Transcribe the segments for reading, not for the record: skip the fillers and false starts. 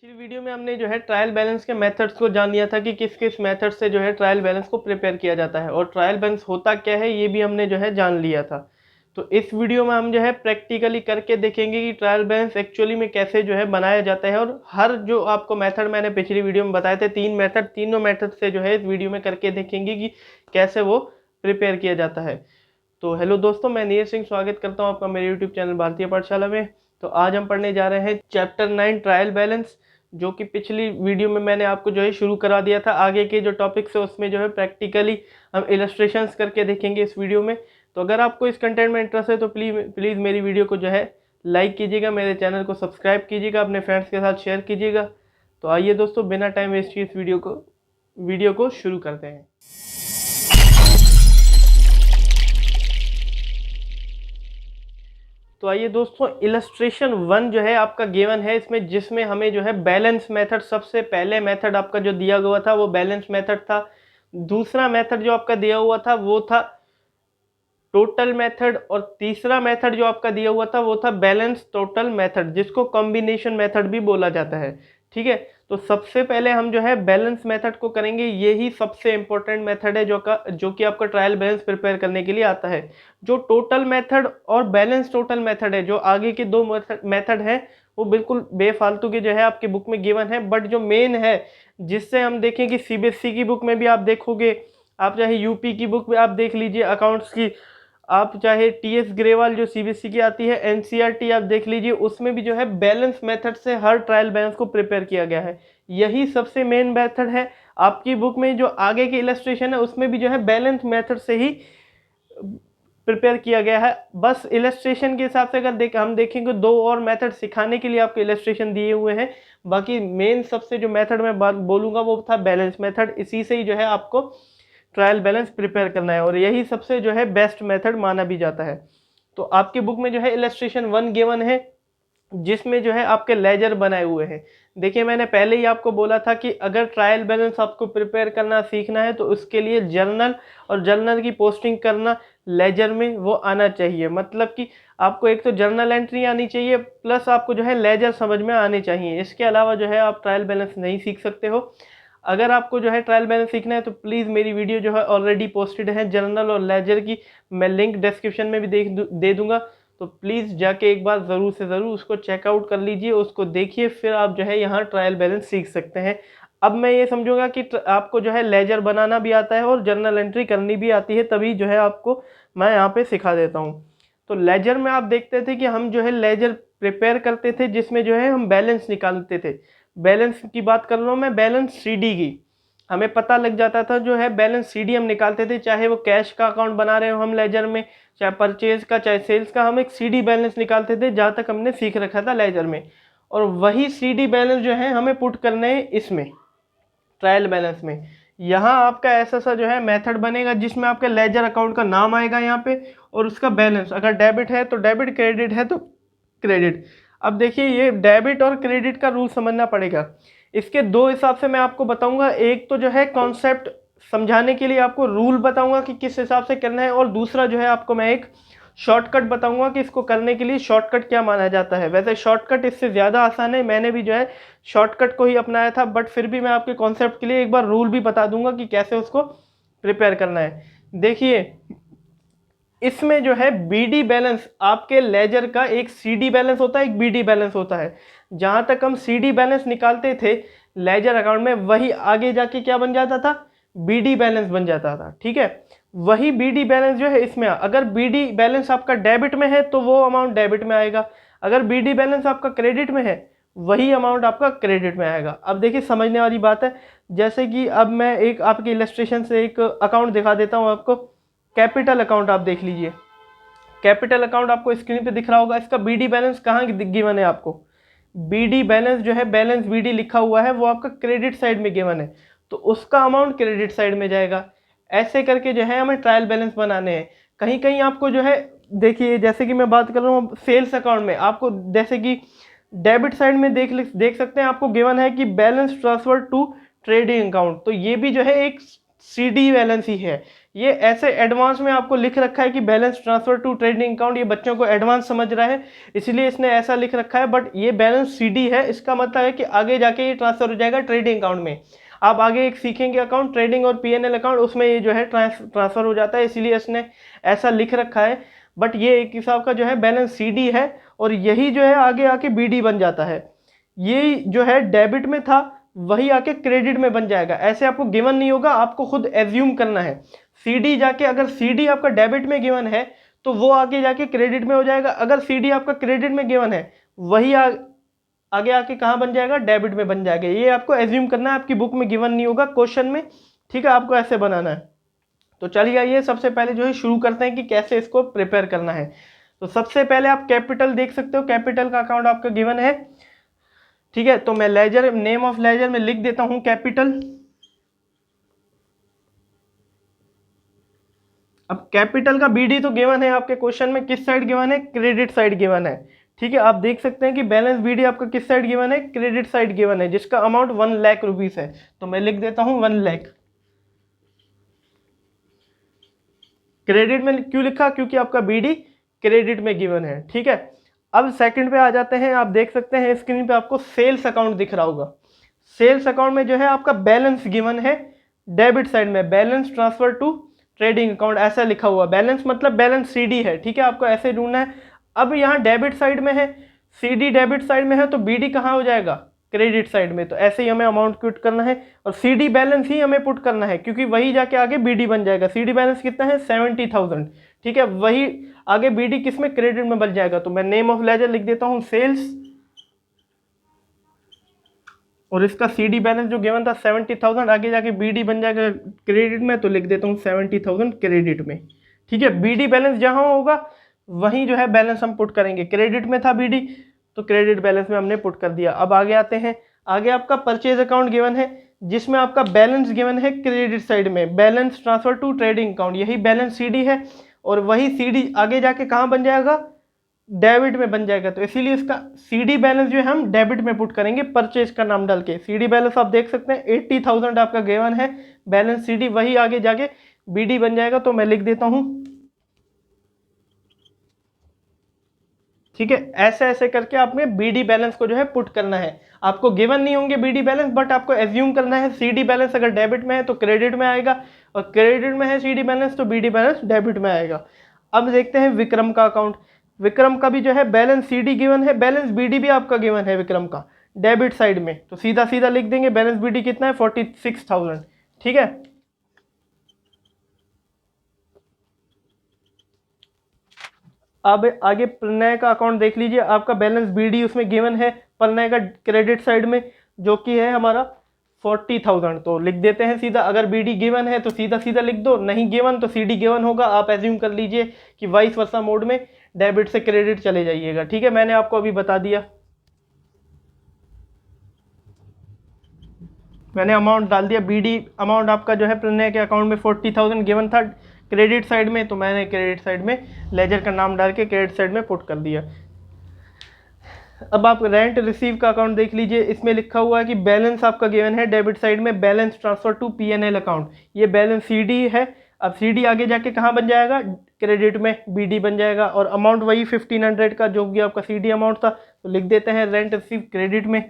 पिछली वीडियो में हमने जो है ट्रायल बैलेंस के मेथड्स को जान लिया था कि किस किस मेथड से जो है ट्रायल बैलेंस को प्रिपेयर किया जाता है और ट्रायल बैलेंस होता क्या है ये भी हमने जो है जान लिया था। तो इस वीडियो में हम जो है प्रैक्टिकली करके देखेंगे कि ट्रायल बैलेंस एक्चुअली में कैसे जो है बनाया जाता है और हर जो आपको मेथड मैंने पिछली वीडियो में बताए थे 3 मेथड, तीनों मेथड से जो है इस वीडियो में करके देखेंगे कि कैसे वो प्रिपेयर किया जाता है। तो हेलो दोस्तों, मैं नीरज सिंह स्वागत करता हूं आपका मेरे यूट्यूब चैनल भारतीय पाठशाला में। तो आज हम पढ़ने जा रहे हैं चैप्टर 9 ट्रायल बैलेंस, जो कि पिछली वीडियो में मैंने आपको जो है शुरू करा दिया था। आगे के जो टॉपिक्स है उसमें जो है प्रैक्टिकली हम इलस्ट्रेशंस करके देखेंगे इस वीडियो में। तो अगर आपको इस कंटेंट में इंटरेस्ट है तो प्लीज़ मेरी वीडियो को जो है लाइक कीजिएगा, मेरे चैनल को सब्सक्राइब कीजिएगा, अपने फ्रेंड्स के साथ शेयर कीजिएगा। तो आइए दोस्तों, बिना टाइम वेस्ट किए इस वीडियो को शुरू करते हैं। तो आइए दोस्तों, इलस्ट्रेशन 1 जो है आपका गिवन है इसमें, जिसमें हमें जो है बैलेंस मेथड, सबसे पहले मेथड आपका जो दिया हुआ था वो बैलेंस मेथड था। दूसरा मेथड जो आपका दिया हुआ था वो था टोटल मेथड, और तीसरा मेथड जो आपका दिया हुआ था वो था बैलेंस टोटल मेथड, जिसको कॉम्बिनेशन मेथड भी बोला जाता है। ठीक है, तो सबसे पहले हम जो है बैलेंस मेथड को करेंगे। यही सबसे इंपॉर्टेंट मेथड है जो कि आपका ट्रायल बैलेंस प्रिपेयर करने के लिए आता है। जो टोटल मेथड और बैलेंस टोटल मेथड है, जो आगे के दो मेथड है वो बिल्कुल बेफालतू के जो है आपकी बुक में गिवन है, बट जो मेन है जिससे हम देखें कि सीबीएसई की बुक में भी आप देखोगे, आप चाहे यूपी की बुक में आप देख लीजिए अकाउंट्स की, आप चाहे टीएस ग्रेवाल जो सीबीएसई की आती है, एनसीईआरटी आप देख लीजिए, उसमें भी जो है बैलेंस मेथड से हर ट्रायल बैलेंस को प्रिपेयर किया गया है। यही सबसे मेन मेथड है। आपकी बुक में जो आगे की इलस्ट्रेशन है उसमें भी जो है बैलेंस मेथड से ही प्रिपेयर किया गया है। बस इलस्ट्रेशन के हिसाब से अगर हम देखेंगे दो और मेथड सिखाने के लिए आपको इलस्ट्रेशन दिए हुए हैं। बाकी मेन सबसे जो मेथड मैं बोलूँगा वो था बैलेंस मेथड। इसी से ही जो है आपको ट्रायल बैलेंस प्रिपेयर करना है और यही सबसे जो है बेस्ट मेथड माना भी जाता है। तो आपकी बुक में जो है इलस्ट्रेशन 1 गिवन है, जिसमें जो है आपके लेजर बनाए हुए हैं। देखिए, मैंने पहले ही आपको बोला था कि अगर ट्रायल बैलेंस आपको प्रिपेयर करना सीखना है तो उसके लिए जर्नल और जर्नल की पोस्टिंग करना लेजर में वो आना चाहिए। मतलब कि आपको एक तो जर्नल एंट्री आनी चाहिए, प्लस आपको जो है लेजर समझ में आने चाहिए। इसके अलावा जो है आप ट्रायल बैलेंस नहीं सीख सकते हो। अगर आपको जो है ट्रायल बैलेंस सीखना है तो प्लीज़ मेरी वीडियो जो है ऑलरेडी पोस्टेड है जर्नल और लेजर की, मैं लिंक डिस्क्रिप्शन में भी दे दूंगा। तो प्लीज़ जाके एक बार ज़रूर से ज़रूर उसको चेकआउट कर लीजिए, उसको देखिए, फिर आप जो है यहाँ ट्रायल बैलेंस सीख सकते हैं। अब मैं ये समझूंगा कि आपको जो है लेजर बनाना भी आता है और जर्नल एंट्री करनी भी आती है, तभी जो है आपको मैं यहाँ पे सिखा देता हूँ। तो लेजर में आप देखते थे कि हम जो है लेजर प्रिपेयर करते थे, जिसमें जो है हम बैलेंस निकालते थे। बैलेंस की बात कर रहा हूँ मैं, बैलेंस सीडी की। हमें पता लग जाता था जो है बैलेंस सीडी हम निकालते थे, चाहे वो कैश का अकाउंट बना रहे हो हम लेजर में, चाहे परचेज का, चाहे सेल्स का, हम एक सीडी बैलेंस निकालते थे जहाँ तक हमने सीख रखा था लेजर में। और वही सीडी बैलेंस जो है हमें पुट करने हैं इसमें ट्रायल बैलेंस में। यहाँ आपका ऐसा सा जो है मेथड बनेगा जिसमें आपके लेजर अकाउंट का नाम आएगा यहाँ पे, और उसका बैलेंस, अगर डेबिट है तो डेबिट, क्रेडिट है तो क्रेडिट। अब देखिए, ये डेबिट और क्रेडिट का रूल समझना पड़ेगा। इसके दो हिसाब से मैं आपको बताऊंगा। एक तो जो है कॉन्सेप्ट समझाने के लिए आपको रूल बताऊंगा कि किस हिसाब से करना है, और दूसरा जो है आपको मैं एक शॉर्टकट बताऊंगा कि इसको करने के लिए शॉर्टकट क्या माना जाता है। वैसे शॉर्टकट इससे ज़्यादा आसान है, मैंने भी जो है शॉर्टकट को ही अपनाया था, बट फिर भी मैं आपके कॉन्सेप्ट के लिए एक बार रूल भी बता दूंगा कि कैसे उसको प्रिपेयर करना है। देखिए, इसमें जो है बीडी बैलेंस, आपके लेजर का एक सीडी बैलेंस होता है, एक बीडी बैलेंस होता है। जहां तक हम सीडी बैलेंस निकालते थे लेजर अकाउंट में, वही आगे जाके क्या बन जाता था, बीडी बैलेंस बन जाता था। ठीक है, वही बीडी बैलेंस जो है इसमें, अगर बीडी बैलेंस आपका डेबिट में है तो वो अमाउंट डेबिट में आएगा, अगर बीडी बैलेंस आपका क्रेडिट में है वही अमाउंट आपका क्रेडिट में आएगा। अब देखिए, समझने वाली बात है। जैसे कि अब मैं एक आपके इलस्ट्रेशन से एक अकाउंट दिखा देता हूँ आपको। कैपिटल अकाउंट आप देख लीजिए, कैपिटल अकाउंट आपको स्क्रीन पे दिख रहा होगा। इसका बीडी बैलेंस कहाँ गिवन है आपको, बीडी बैलेंस जो है, बैलेंस बीडी लिखा हुआ है, वो आपका क्रेडिट साइड में गिवन है, तो उसका अमाउंट क्रेडिट साइड में जाएगा। ऐसे करके जो है हमें ट्रायल बैलेंस बनाने हैं। कहीं कहीं आपको जो है, देखिए जैसे कि मैं बात कर रहा हूँ सेल्स अकाउंट में, आपको जैसे कि डेबिट साइड में देख सकते हैं, आपको गिवन है कि balance transfer to trading account, तो ये भी जो है एक सीडी बैलेंस ही है। ये ऐसे एडवांस में आपको लिख रखा है कि balance transfer to trading account, ये बच्चों को एडवांस समझ रहा है इसलिए इसने ऐसा लिख रखा है, बट ये बैलेंस सीडी है, इसका मतलब है कि आगे जाके ये ट्रांसफर हो जाएगा ट्रेडिंग अकाउंट में। आप आगे एक सीखेंगे अकाउंट ट्रेडिंग और पीएनएल अकाउंट, उसमें ये जो है ट्रांसफर हो जाता है, इसलिए इसने ऐसा लिख रखा है। बट ये एक हिसाब का जो है बैलेंस सीडी है और यही जो है आगे आके बीडी बन जाता है। ये जो है डेबिट में था वही आके क्रेडिट में बन जाएगा, ऐसे आपको गिवन नहीं होगा, आपको खुद एज्यूम करना है। सीडी जाके अगर सीडी आपका डेबिट में गिवन है तो वो आगे जाके क्रेडिट में हो जाएगा, अगर सीडी आपका क्रेडिट में गिवन है वही आगे आके कहाँ बन जाएगा, डेबिट में बन जाएगा। ये आपको एज्यूम करना है, आपकी बुक में गिवन नहीं होगा क्वेश्चन में, ठीक है, आपको ऐसे बनाना है। तो चलिए आइए सबसे पहले जो है शुरू करते हैं कि कैसे इसको प्रिपेयर करना है। तो सबसे पहले आप कैपिटल देख सकते हो, कैपिटल का अकाउंट आपका गिवन है, ठीक है। तो मैं लेजर, नेम ऑफ लेजर में लिख देता हूं कैपिटल। अब कैपिटल का बीडी तो गिवन है आपके क्वेश्चन में, किस साइड गिवन है, क्रेडिट साइड गिवन है, ठीक है। आप देख सकते हैं कि बैलेंस बीडी आपका किस साइड गिवन है, क्रेडिट साइड गिवन है, जिसका अमाउंट 1 लाख रुपीस है। तो मैं लिख देता हूं 1 लाख। क्रेडिट में क्यों लिखा, क्योंकि आपका बीडी क्रेडिट में गिवन है, ठीक है। अब सेकंड पे आ जाते हैं, आप देख सकते हैं स्क्रीन पे आपको सेल्स अकाउंट दिख रहा होगा। सेल्स अकाउंट में जो है आपका बैलेंस गिवन है डेबिट साइड में, balance transfer to trading account ऐसा लिखा हुआ, बैलेंस मतलब बैलेंस सीडी है, ठीक है, आपको ऐसे ढूंढना है। अब यहाँ डेबिट साइड में है, सीडी डेबिट साइड में है, तो बीडी कहाँ हो जाएगा, क्रेडिट साइड में। तो ऐसे ही हमें अमाउंट पुट करना है और सीडी बैलेंस ही हमें पुट करना है, क्योंकि वही जाके आगे बीडी बन जाएगा। सीडी बैलेंस कितना है, 70,000, ठीक है, वही आगे बीडी किस में, क्रेडिट में बन जाएगा। तो मैं नेम ऑफ लेजर लिख देता हूँ सेल्स, और इसका सीडी बैलेंस जो गिवन था 70,000, आगे जाके बीडी बन जाएगा क्रेडिट में, तो लिख देता हूँ 70,000 क्रेडिट में, ठीक है। बीडी बैलेंस जहां होगा वहीं जो है बैलेंस हम पुट करेंगे, क्रेडिट में था बीडी तो क्रेडिट बैलेंस में हमने पुट कर दिया। अब आगे आते हैं, आगे आपका परचेज अकाउंट गिवन है जिसमें आपका बैलेंस गिवन है क्रेडिट साइड में, balance transfer to trading account, यही बैलेंस सीडी है और वही सीडी आगे जाके कहाँ बन जाएगा, डेबिट में बन जाएगा। तो इसीलिए इसका सीडी बैलेंस जो है हम डेबिट में पुट करेंगे परचेज का नाम डाल के। सीडी बैलेंस आप देख सकते हैं 80,000 आपका गिवन है बैलेंस सीडी, वही आगे जाके बीडी बन जाएगा। तो मैं लिख देता हूं, ठीक है। ऐसे ऐसे करके आपने बीडी बैलेंस को जो है पुट करना है। आपको गिवन नहीं होंगे बीडी बैलेंस, बट आपको एज्यूम करना है सीडी बैलेंस अगर डेबिट में है तो क्रेडिट में आएगा, और क्रेडिट में है सीडी बैलेंस तो बीडी बैलेंस डेबिट में आएगा। अब देखते हैं विक्रम का अकाउंट। विक्रम का भी जो है बैलेंस सीडी गिवन है, बैलेंस बीडी भी आपका गिवन है विक्रम का डेबिट साइड में, तो सीधा सीधा लिख देंगे बैलेंस बीडी कितना है 46,000, ठीक है। अब आगे प्रणय का अकाउंट देख लीजिए, आपका बैलेंस बीडी उसमें गिवन है प्रणय का क्रेडिट साइड में, जो कि है हमारा 40,000। तो लिख देते हैं सीधा, अगर बीडी गिवन है तो सीधा सीधा लिख दो, नहीं गिवन तो सीडी गिवन होगा। आप एज्यूम कर लीजिए कि वाइस वर्सा मोड में डेबिट से क्रेडिट चले जाइएगा, ठीक है। मैंने आपको अभी बता दिया, मैंने अमाउंट डाल दिया। बीडी अमाउंट आपका जो है प्रणय के अकाउंट में 40,000 गिवन था क्रेडिट साइड में, तो मैंने क्रेडिट साइड में लेजर का नाम डाल के क्रेडिट साइड में पुट कर दिया। अब आप रेंट रिसीव का अकाउंट देख लीजिए, इसमें लिखा हुआ है कि बैलेंस आपका गिवन है डेबिट साइड में, balance transfer to PNL account, ये बैलेंस सीडी है। अब सीडी आगे जाके कहाँ बन जाएगा, क्रेडिट में बीडी बन जाएगा, और अमाउंट वही 1500 का जो भी आपका सीडी अमाउंट था। तो लिख देते हैं रेंट रिसीव क्रेडिट में।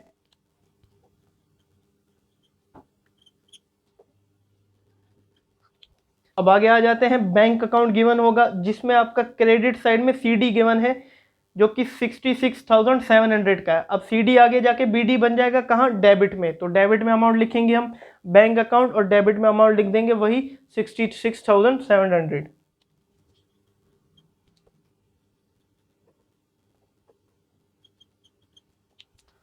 अब आगे आ जाते हैं, बैंक अकाउंट गिवन होगा जिसमें आपका क्रेडिट साइड में सीडी गिवन है जो कि 66,700 का है। अब सीडी आगे जाके बीडी बन जाएगा कहाँ, डेबिट में, तो डेबिट में अमाउंट लिखेंगे हम बैंक अकाउंट, और डेबिट में अमाउंट लिख देंगे वही 66,700।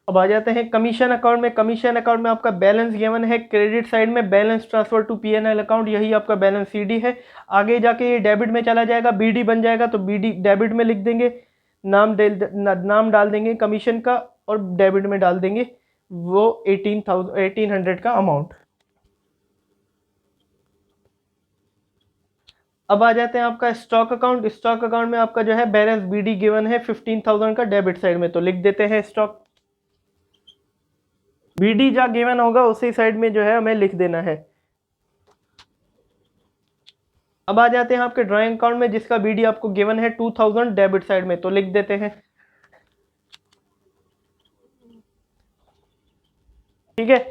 अब आ जाते हैं कमीशन अकाउंट में। कमीशन अकाउंट में आपका बैलेंस गिवन है क्रेडिट साइड में, balance transfer to PNL account, यही आपका बैलेंस सीडी है। आगे जाके ये डेबिट में चला जाएगा, बीडी बन जाएगा, तो बीडी डेबिट में लिख देंगे, नाम डाल देंगे कमीशन का, और डेबिट में डाल देंगे वो 1800 का अमाउंट। अब आ जाते हैं आपका स्टॉक अकाउंट। स्टॉक अकाउंट में आपका जो है बैलेंस बीडी गिवन है 15,000 का डेबिट साइड में, तो लिख देते हैं स्टॉक। बीडी जहाँ गिवन होगा उसी साइड में जो है हमें लिख देना है। अब आ जाते हैं आपके ड्राइंग अकाउंट में, जिसका बीडी आपको गिवन है 2000 डेबिट साइड में, तो लिख देते हैं। ठीक है,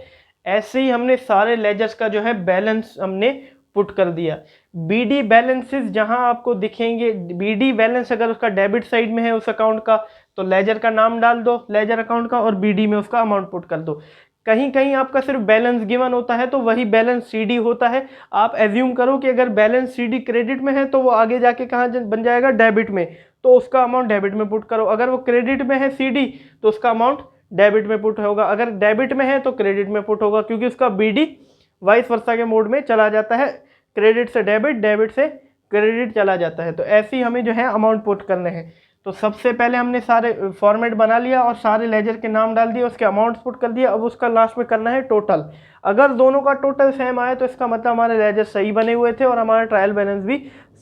ऐसे ही हमने सारे लेजर्स का जो है बैलेंस हमने पुट कर दिया। बीडी बैलेंसेस जहां आपको दिखेंगे, बीडी बैलेंस अगर उसका डेबिट साइड में है उस अकाउंट का, तो लेजर का नाम डाल दो लेजर अकाउंट का, और बीडी में उसका अमाउंट पुट कर दो। कहीं कहीं आपका सिर्फ बैलेंस गिवन होता है तो वही बैलेंस सीडी होता है। आप एज्यूम करो कि अगर बैलेंस सीडी क्रेडिट में है तो वो आगे जाके कहाँ बन जाएगा, डेबिट में, तो उसका अमाउंट डेबिट में पुट करो। अगर वो क्रेडिट में है सीडी तो उसका अमाउंट डेबिट में पुट होगा, अगर डेबिट में है तो क्रेडिट में पुट होगा, क्योंकि उसका बीडी वाइस वर्सा के मोड में चला जाता है, क्रेडिट से डेबिट, डेबिट से क्रेडिट चला जाता है। तो ऐसे ही हमें जो है अमाउंट पुट करने हैं। तो सबसे पहले हमने सारे फॉर्मेट बना लिया और सारे लेजर के नाम डाल दिए, उसके अमाउंट पुट कर दिया। अब उसका लास्ट में करना है टोटल। अगर दोनों का टोटल सेम आए तो इसका मतलब हमारे लेजर सही बने हुए थे और हमारा ट्रायल बैलेंस भी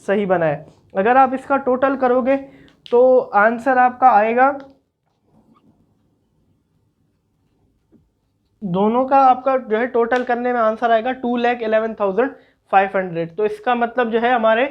सही बना है। अगर आप इसका टोटल करोगे तो आंसर आपका आएगा, दोनों का आपका जो है टोटल करने में आंसर आएगा 2,11,500। तो इसका मतलब जो है हमारे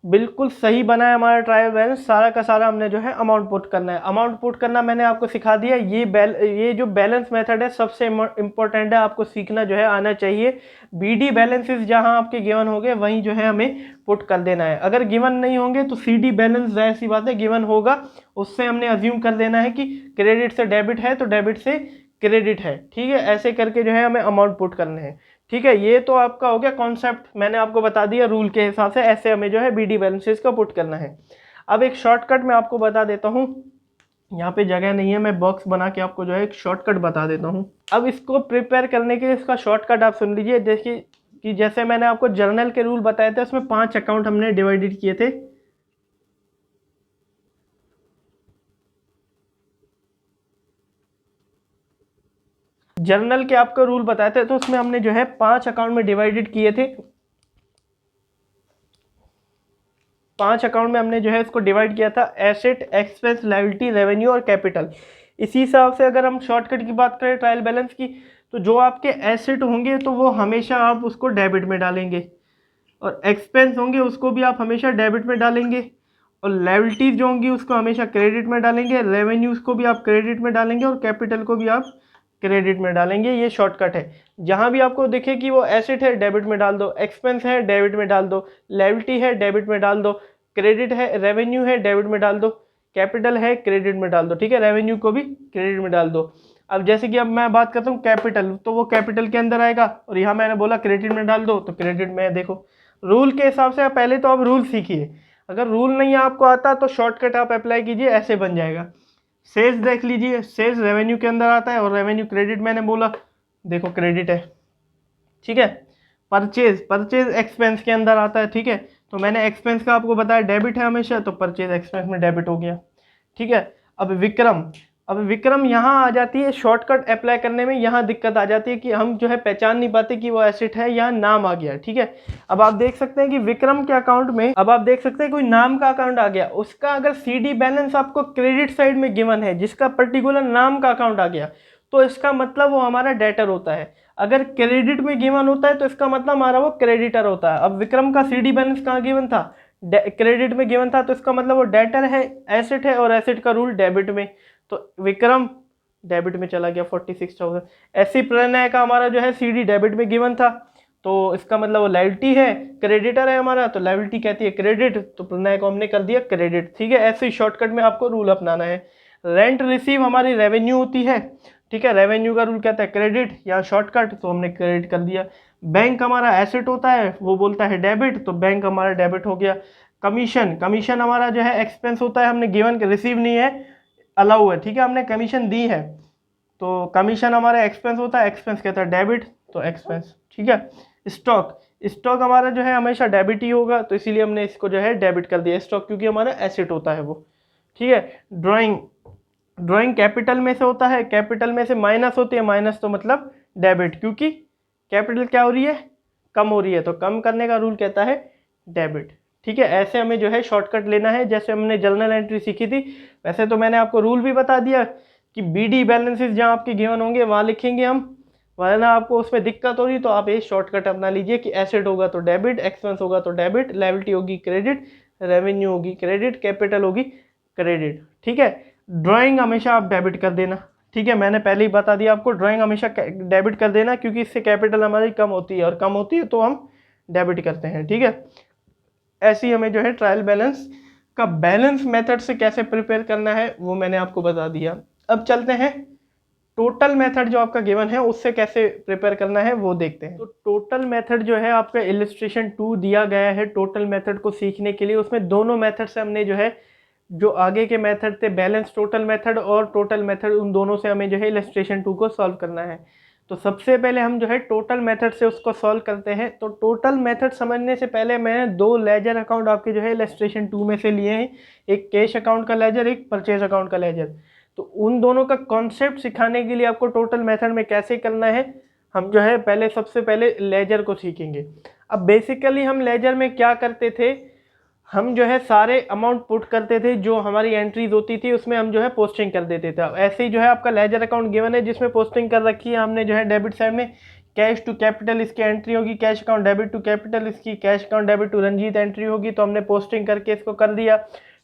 बिल्कुल सही बना है हमारा ट्रायल बैलेंस। सारा का सारा हमने जो है अमाउंट पुट करना है। अमाउंट पुट करना मैंने आपको सिखा दिया। ये जो बैलेंस मेथड है सबसे इंपॉर्टेंट है, आपको सीखना जो है आना चाहिए। बीडी बैलेंसेस जहां आपके गिवन होंगे वहीं जो है हमें पुट कर देना है। अगर गिवन नहीं होंगे तो सीडी बैलेंस जाहिर सी बात है गिवन होगा, उससे हमने अज्यूम कर देना है कि क्रेडिट से डेबिट है तो डेबिट से क्रेडिट है। ठीक है, ऐसे करके जो है हमें अमाउंट पुट करने हैं। ठीक है, ये तो आपका हो गया कॉन्सेप्ट, मैंने आपको बता दिया रूल के हिसाब से ऐसे हमें जो है बीडी बैलेंसेस का पुट करना है। अब एक शॉर्टकट मैं आपको बता देता हूँ, यहाँ पे जगह नहीं है, मैं बॉक्स बना के आपको जो है एक शॉर्टकट बता देता हूँ। अब इसको प्रिपेयर करने के लिए इसका शॉर्टकट आप सुन लीजिए। देखिए कि जैसे मैंने आपको जर्नल के रूल बताए थे, उसमें 5 अकाउंट हमने डिवाइडेड किए थे। जर्नल के आपको रूल बताए थे तो उसमें हमने जो है 5 अकाउंट में डिवाइडेड किए थे। 5 अकाउंट में हमने जो है इसको डिवाइड किया था, एसेट, एक्सपेंस, लायबिलिटी, रेवेन्यू और कैपिटल। इसी हिसाब से अगर हम शॉर्टकट की बात करें ट्रायल बैलेंस की, तो जो आपके एसेट होंगे तो वो हमेशा आप उसको डेबिट में डालेंगे, और एक्सपेंस होंगे उसको भी आप हमेशा डेबिट में डालेंगे, और लायबिलिटीज जो होंगी उसको हमेशा क्रेडिट में डालेंगे, रेवेन्यूज को भी आप क्रेडिट में डालेंगे, और कैपिटल को भी आप क्रेडिट में डालेंगे। ये शॉर्टकट है। जहां भी आपको दिखे कि वो एसेट है डेबिट में डाल दो, एक्सपेंस है डेबिट में डाल दो, लायबिलिटी है डेबिट में डाल दो, क्रेडिट है, रेवेन्यू है डेबिट में डाल दो, कैपिटल है क्रेडिट में डाल दो। ठीक है, रेवेन्यू को भी क्रेडिट में डाल दो। अब जैसे कि अब मैं बात करता हूँ कैपिटल, तो वो कैपिटल के अंदर आएगा, और यहाँ मैंने बोला क्रेडिट में डाल दो तो क्रेडिट में है। देखो रूल के हिसाब से पहले तो आप रूल सीखिए, अगर रूल नहीं आपको आता तो शॉर्टकट आप अप्लाई कीजिए, ऐसे बन जाएगा। सेल्स देख लीजिए, सेल्स रेवेन्यू के अंदर आता है और रेवेन्यू क्रेडिट मैंने बोला, देखो क्रेडिट है। ठीक है, परचेज, परचेज एक्सपेंस के अंदर आता है। ठीक है, तो मैंने एक्सपेंस का आपको बताया डेबिट है हमेशा, तो परचेज एक्सपेंस में डेबिट हो गया। ठीक है, अब विक्रम यहाँ आ जाती है शॉर्टकट अप्लाई करने में। यहाँ दिक्कत आ जाती है कि हम जो है पहचान नहीं पाते कि वो एसेट है, यहाँ नाम आ गया। ठीक है, अब आप देख सकते हैं कि विक्रम के अकाउंट में, अब आप देख सकते हैं कोई नाम का अकाउंट आ गया, उसका अगर सीडी बैलेंस आपको क्रेडिट साइड में गिवन है, जिसका पर्टिकुलर नाम का अकाउंट आ गया, तो इसका मतलब वो हमारा डेटर होता है। अगर क्रेडिट में गिवन होता है तो इसका मतलब हमारा वो क्रेडिटर होता है। अब विक्रम का सीडी बैलेंस कहाँ गिवन था, क्रेडिट में गिवन था, तो इसका मतलब वो डेटर है, एसेट है, और एसेट का रूल डेबिट में, तो विक्रम डेबिट में चला गया 46,000। ऐसी प्रणय का हमारा जो है सीडी डेबिट में गिवन था, तो इसका मतलब वो लायबिलिटी है, क्रेडिटर है हमारा, तो लायबिलिटी कहती है क्रेडिट, तो प्रणय को हमने कर दिया क्रेडिट। ठीक है, ऐसे ही शॉर्टकट में आपको रूल अपनाना है। रेंट रिसीव हमारी रेवेन्यू होती है। ठीक है, रेवेन्यू का रूल कहता है क्रेडिट, या शॉर्टकट, तो हमने क्रेडिट कर दिया। बैंक हमारा एसेट होता है, वो बोलता है डेबिट, तो बैंक हमारा डेबिट हो गया। कमीशन हमारा जो है एक्सपेंस होता है, हमने गिवन रिसीव नहीं है, अलाउ है। ठीक है, हमने कमीशन दी है, तो कमीशन हमारा एक्सपेंस होता है, एक्सपेंस कहता है डेबिट, तो एक्सपेंस। ठीक है, स्टॉक हमारा जो है हमेशा डेबिट ही होगा, तो इसीलिए हमने इसको जो है डेबिट कर दिया स्टॉक, क्योंकि हमारा एसेट होता है वो। ठीक है, ड्राइंग कैपिटल में से होता है, कैपिटल में से माइनस होती है, माइनस तो मतलब डेबिट, क्योंकि कैपिटल क्या हो रही है, कम हो रही है, तो कम करने का रूल कहता है डेबिट। ठीक है, ऐसे हमें जो है शॉर्टकट लेना है, जैसे हमने जर्नल एंट्री सीखी थी वैसे। तो मैंने आपको रूल भी बता दिया कि बीडी बैलेंसेस जहाँ आपके गिवन होंगे वहाँ लिखेंगे हम, वरना आपको उसमें दिक्कत हो रही तो आप ये शॉर्टकट अपना लीजिए कि एसेट होगा तो डेबिट, एक्सपेंस होगा तो डेबिट, लायबिलिटी होगी क्रेडिट, रेवेन्यू होगी क्रेडिट, कैपिटल होगी क्रेडिट। ठीक है, ड्राइंग हमेशा आप डेबिट कर देना। ठीक है, मैंने पहले ही बता दिया आपको, ड्राइंग हमेशा डेबिट कर देना, क्योंकि इससे कैपिटल हमारी कम होती है, और कम होती है तो हम डेबिट करते हैं। ठीक है, ऐसे ही हमें जो है ट्रायल बैलेंस का बैलेंस मेथड से कैसे प्रिपेयर करना है वो मैंने आपको बता दिया। अब चलते हैं टोटल मेथड जो आपका गिवन है उससे कैसे प्रिपेयर करना है वो देखते हैं। तो टोटल मेथड जो है आपका इलस्ट्रेशन 2 दिया गया है टोटल मेथड को सीखने के लिए। उसमें दोनों मेथड से हमने जो है, जो आगे के मेथड थे बैलेंस टोटल मेथड और टोटल मेथड, उन दोनों से हमें जो है इलस्ट्रेशन 2 को सॉल्व करना है। तो सबसे पहले हम जो है टोटल मेथड से उसको सॉल्व करते हैं। तो टोटल मेथड समझने से पहले मैंने 2 लेजर अकाउंट आपके जो है इलस्ट्रेशन 2 में से लिए हैं, एक कैश अकाउंट का लेजर, एक परचेज अकाउंट का लेजर। तो उन दोनों का कॉन्सेप्ट सिखाने के लिए आपको टोटल मेथड में कैसे करना है, हम जो है पहले सबसे पहले लेजर को सीखेंगे। अब बेसिकली हम लेजर में क्या करते थे, हम जो है सारे अमाउंट पुट करते थे, जो हमारी एंट्रीज होती थी उसमें हम जो है पोस्टिंग कर देते थे। ऐसे ही जो है आपका लेजर अकाउंट गिवन है जिसमें पोस्टिंग कर रखी है हमने जो है डेबिट साइड में कैश टू कैपिटल इसकी एंट्री होगी, cash account debit to capital इसकी, cash account debit to Ranjeet entry होगी, तो हमने पोस्टिंग करके इसको कर दिया।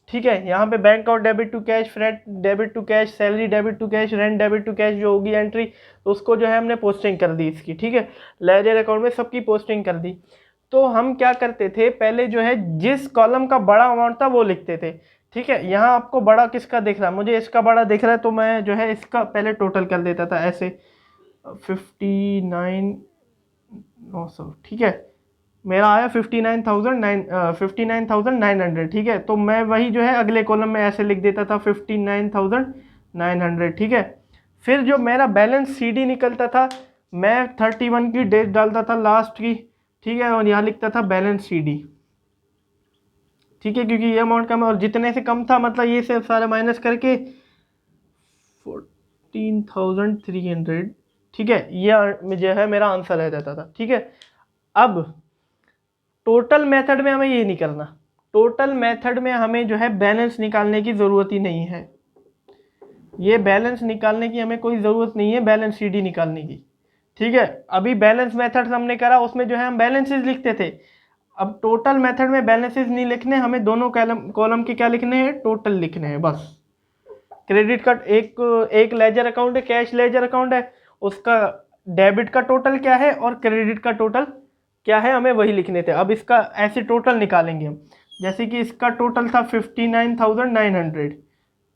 ठीक है, यहाँ पे bank account debit to cash, freight debit to cash, salary debit to cash, rent debit to cash जो होगी एंट्री, तो उसको जो है हमने पोस्टिंग कर दी इसकी। ठीक है, लेजर अकाउंट में सबकी पोस्टिंग कर दी। तो हम क्या करते थे, पहले जो है जिस कॉलम का बड़ा अमाउंट था वो लिखते थे। ठीक है, यहाँ आपको बड़ा किसका दिख रहा है, मुझे इसका बड़ा दिख रहा है, तो मैं जो है इसका पहले टोटल कर देता था ऐसे 59,900। ठीक है, मेरा आया 59,900। ठीक है, तो मैं वही जो है अगले कॉलम में ऐसे लिख देता था 59,900। ठीक है, फिर जो मेरा बैलेंस CD निकलता था, मैं 31 की डेट डालता था लास्ट की। ठीक है, और यहाँ लिखता था बैलेंस CD। ठीक है, क्योंकि ये अमाउंट कम है और जितने से कम था, मतलब ये सब सारा माइनस करके 14,300। ठीक है, ये जो है मेरा आंसर रह जाता था। ठीक है, अब टोटल मेथड में हमें ये नहीं करना, टोटल मेथड में हमें जो है बैलेंस निकालने की ज़रूरत ही नहीं है। ये बैलेंस निकालने की हमें कोई ज़रूरत नहीं है, बैलेंस CD निकालने की। ठीक है, अभी बैलेंस मेथड हमने करा, उसमें जो है हम बैलेंसेस लिखते थे। अब टोटल मेथड में बैलेंसेस नहीं लिखने, हमें दोनों कॉलम के क्या लिखने हैं, टोटल लिखने हैं बस। क्रेडिट का एक लेजर अकाउंट है, कैश लेजर अकाउंट है, उसका डेबिट का टोटल क्या है और क्रेडिट का टोटल क्या है, हमें वही लिखने थे। अब इसका ऐसे टोटल निकालेंगे हम, जैसे कि इसका टोटल था 59,900।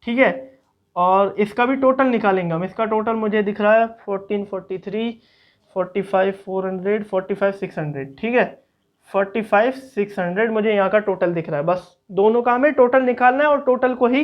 ठीक है, और इसका भी टोटल निकालेंगे हम। इसका टोटल मुझे दिख रहा है 1443, 45,400, 45,600। ठीक है, 45,600 मुझे यहाँ का टोटल दिख रहा है। बस दोनों का हमें टोटल निकालना है और टोटल को ही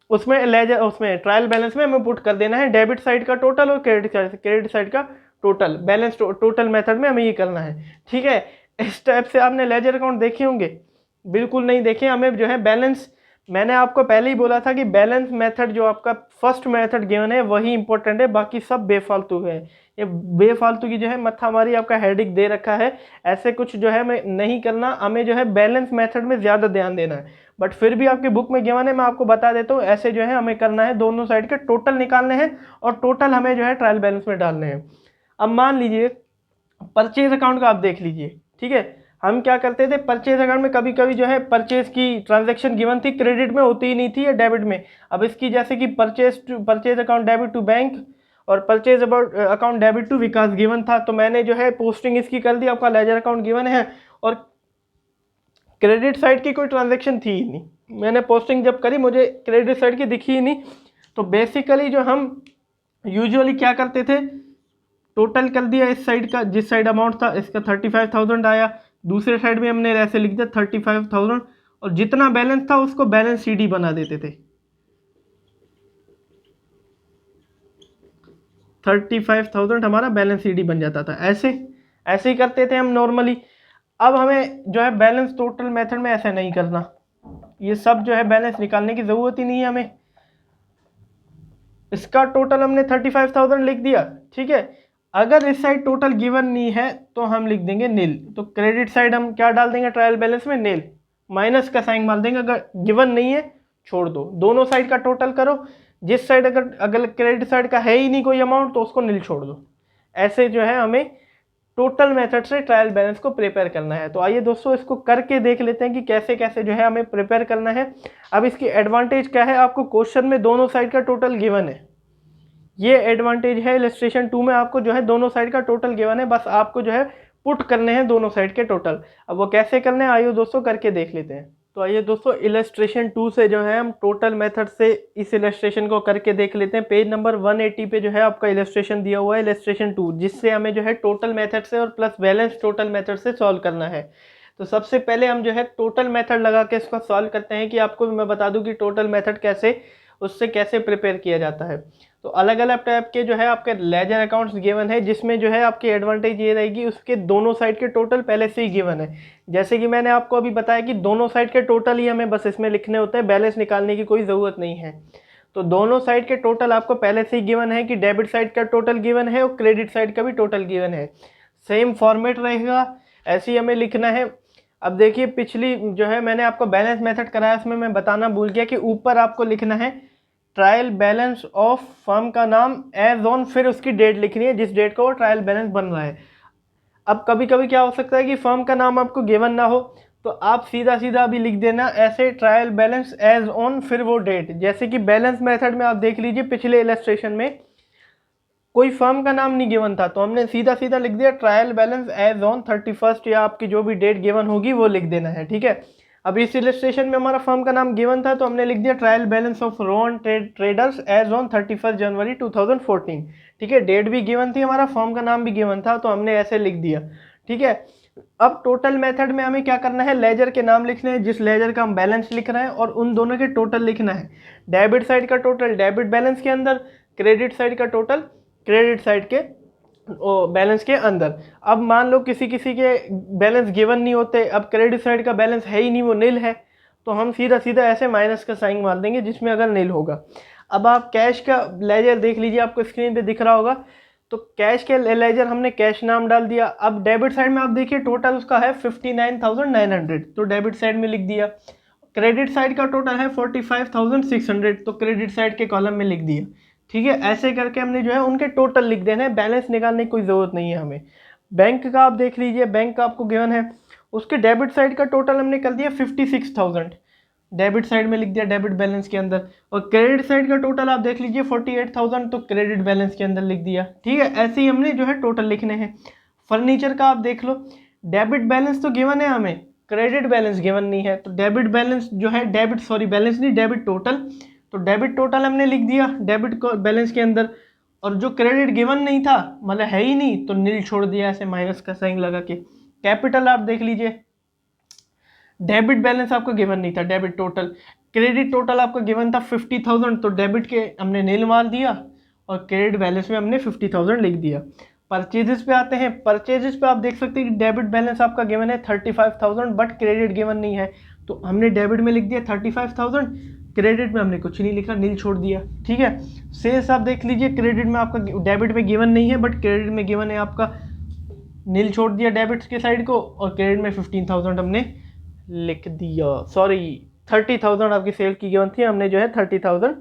उसमें लेजर, उसमें ट्रायल बैलेंस में हमें पुट कर देना है, डेबिट साइड का टोटल और क्रेडिट साइड का टोटल। बैलेंस टोटल मेथड में हमें ये करना है। ठीक है, इस टाइप से आपने लेजर अकाउंट देखे होंगे, बिल्कुल नहीं देखे। हमें जो है बैलेंस, मैंने आपको पहले ही बोला था कि बैलेंस मेथड जो आपका फर्स्ट मेथड गिवन है वही इंपॉर्टेंट है, बाकी सब बेफालतू है। ये बेफालतू की जो है मत्था हमारी आपका हेडिक दे रखा है, ऐसे कुछ जो है हमें नहीं करना। हमें जो है बैलेंस मेथड में ज़्यादा ध्यान देना है, बट फिर भी आपकी बुक में गिवन है, मैं आपको बता देता हूँ। ऐसे जो है हमें करना है, दोनों साइड के टोटल निकालने हैं और टोटल हमें जो है ट्रायल बैलेंस में डालने हैं। अब मान लीजिए परचेज अकाउंट का आप देख लीजिए। ठीक है, हम क्या करते थे, परचेज अकाउंट में कभी कभी जो है परचेज की ट्रांजैक्शन गिवन थी, क्रेडिट में होती ही नहीं थी या डेबिट में। अब इसकी जैसे कि purchase account debit to bank और purchase account debit to Vikas given था, तो मैंने जो है पोस्टिंग इसकी कर दी। आपका लेजर अकाउंट गिवन है और क्रेडिट साइड की कोई ट्रांजैक्शन थी ही नहीं, मैंने पोस्टिंग जब करी मुझे क्रेडिट साइड की दिखी ही नहीं। तो बेसिकली जो हम यूजुअली क्या करते थे, टोटल कर दिया इस साइड का, जिस साइड अमाउंट था इसका 35,000 आया, दूसरे साइड में हमने ऐसे लिख दिया 35,000 और जितना बैलेंस था उसको बैलेंस CD बना देते थे। 35,000 हमारा बैलेंस CD बन जाता था। ऐसे ही करते थे हम नॉर्मली। अब हमें जो है बैलेंस टोटल मेथड में ऐसा नहीं करना, ये सब जो है बैलेंस निकालने की ज़रूरत ही नहीं है हमें। इसका टोटल हमने 35,000 लिख दिया। ठीक है, अगर इस साइड टोटल गिवन नहीं है तो हम लिख देंगे नील। तो क्रेडिट साइड हम क्या डाल देंगे ट्रायल बैलेंस में, नील, माइनस का साइन मार देंगे। अगर गिवन नहीं है छोड़ दो, दोनों साइड का टोटल करो, जिस साइड अगर क्रेडिट साइड का है ही नहीं कोई अमाउंट तो उसको नील छोड़ दो। ऐसे जो है हमें टोटल मेथड से ट्रायल बैलेंस को प्रिपेयर करना है। तो आइए दोस्तों इसको करके देख लेते हैं कि कैसे कैसे जो है हमें प्रिपेयर करना है। अब इसकी एडवांटेज क्या है, आपको क्वेश्चन में दोनों साइड का टोटल गिवन है, ये एडवांटेज है। इलस्ट्रेशन 2 में आपको जो है दोनों साइड का टोटल गिवन है, बस आपको जो है पुट करने हैं दोनों साइड के टोटल। अब वो कैसे करने हैं आइए दोस्तों करके देख लेते हैं। तो आइए दोस्तों इलस्ट्रेशन 2 से जो है हम टोटल मेथड से इस इलस्ट्रेशन को करके देख लेते हैं। पेज नंबर 180 पे जो है आपका इलस्ट्रेशन दिया हुआ है इलस्ट्रेशन 2, जिससे हमें जो है टोटल मेथड से और प्लस बैलेंस टोटल मेथड से सॉल्व करना है। तो सबसे पहले हम जो है टोटल मेथड लगा के इसको सॉल्व करते हैं कि आपको मैं बता दूं कि टोटल मेथड कैसे उससे कैसे प्रिपेयर किया जाता है। तो अलग अलग टाइप के जो है आपके लेजर अकाउंट्स गिवन है, जिसमें जो है आपकी एडवांटेज ये रहेगी उसके दोनों साइड के टोटल पहले से ही गिवन है। जैसे कि मैंने आपको अभी बताया कि दोनों साइड के टोटल ही हमें बस इसमें लिखने होते हैं, बैलेंस निकालने की कोई ज़रूरत नहीं है। तो दोनों साइड के टोटल आपको पहले से ही गिवन है कि डेबिट साइड का टोटल गिवन है और क्रेडिट साइड का भी टोटल गिवन है। सेम फॉर्मेट रहेगा, ऐसे ही हमें लिखना है। अब देखिए पिछली जो है मैंने आपको बैलेंस मेथड कराया, उसमें मैं बताना भूल गया कि ऊपर आपको लिखना है ट्रायल बैलेंस ऑफ फर्म का नाम एज ऑन, फिर उसकी डेट लिखनी है जिस डेट को वो ट्रायल बैलेंस बन रहा है। अब कभी कभी क्या हो सकता है कि फर्म का नाम आपको गिवन ना हो, तो आप सीधा सीधा अभी लिख देना ऐसे ट्रायल बैलेंस एज ऑन फिर वो डेट। जैसे कि बैलेंस मेथड में आप देख लीजिए पिछले इलस्ट्रेशन में कोई फर्म का नाम नहीं गिवन था, तो हमने सीधा सीधा लिख दिया ट्रायल बैलेंस एज ऑन 31 या आपकी जो भी डेट गिवन होगी वो लिख देना है, ठीक है। अब इस इलस्ट्रेशन में हमारा फर्म का नाम गिवन था तो हमने लिख दिया trial balance of Rohan traders as on 31 January 2014, ठीक है। डेट भी गिवन थी, हमारा फर्म का नाम भी गिवन था, तो हमने ऐसे लिख दिया, ठीक है। अब टोटल मेथड में हमें क्या करना है, लेजर के नाम लिखने हैं जिस लेजर का हम बैलेंस लिख रहे हैं और उन दोनों के टोटल लिखना है। डेबिट साइड का टोटल डेबिट बैलेंस के अंदर, क्रेडिट साइड का टोटल क्रेडिट साइड के बैलेंस के अंदर। अब मान लो किसी किसी के बैलेंस गिवन नहीं होते, अब क्रेडिट साइड का बैलेंस है ही नहीं, वो नील है, तो हम सीधा सीधा ऐसे माइनस का साइन मार देंगे जिसमें अगर नील होगा। अब आप कैश का लेजर देख लीजिए, आपको स्क्रीन पे दिख रहा होगा। तो कैश के लेजर हमने कैश नाम डाल दिया। अब डेबिट साइड में आप देखिए टोटल उसका है 59,900, तो डेबिट साइड में लिख दिया। क्रेडिट साइड का टोटल है 45,600, तो क्रेडिट साइड के कॉलम में लिख दिया, ठीक है। ऐसे करके हमने जो है उनके टोटल लिख देना है, बैलेंस निकालने की कोई ज़रूरत नहीं है हमें। बैंक का आप देख लीजिए, बैंक का आपको गिवन है, उसके डेबिट साइड का टोटल हमने कर दिया 56,000, डेबिट साइड में लिख दिया डेबिट बैलेंस के अंदर। और क्रेडिट साइड का टोटल आप देख लीजिए 48,000, तो क्रेडिट बैलेंस के अंदर लिख दिया, ठीक है। ऐसे ही हमने जो है टोटल लिखने हैं। फर्नीचर का आप देख लो, डेबिट बैलेंस तो गिवन है हमें, क्रेडिट बैलेंस गिवन नहीं है, तो डेबिट बैलेंस जो है बैलेंस नहीं, डेबिट टोटल, तो डेबिट टोटल हमने लिख दिया डेबिट को बैलेंस के अंदर। और जो क्रेडिट गिवन नहीं था, मतलब है ही नहीं, तो नील छोड़ दिया ऐसे माइनस का साइन लगा के। कैपिटल आप देख लीजिए, डेबिट बैलेंस आपको गिवन नहीं था, डेबिट टोटल, क्रेडिट टोटल आपको गिवन था 50,000, तो डेबिट के हमने नील मार दिया और क्रेडिट बैलेंस में हमने 50,000 लिख दिया। परचेजेस पे आते हैं, परचेजेस पे आप देख सकते हैं कि डेबिट बैलेंस आपका गिवन है 35,000, बट क्रेडिट गिवन नहीं है, तो हमने डेबिट में लिख दिया 35,000, क्रेडिट में हमने कुछ नहीं लिखा, नील छोड़ दिया, ठीक है। सेल्स आप देख लीजिए, क्रेडिट में आपका डेबिट में गिवन नहीं है, बट क्रेडिट में गिवन है आपका, नील छोड़ दिया डेबिट के साइड को, और क्रेडिट में 15,000 हमने लिख दिया, सॉरी 30,000 आपकी सेल की गिवन थी, हमने जो है 30,000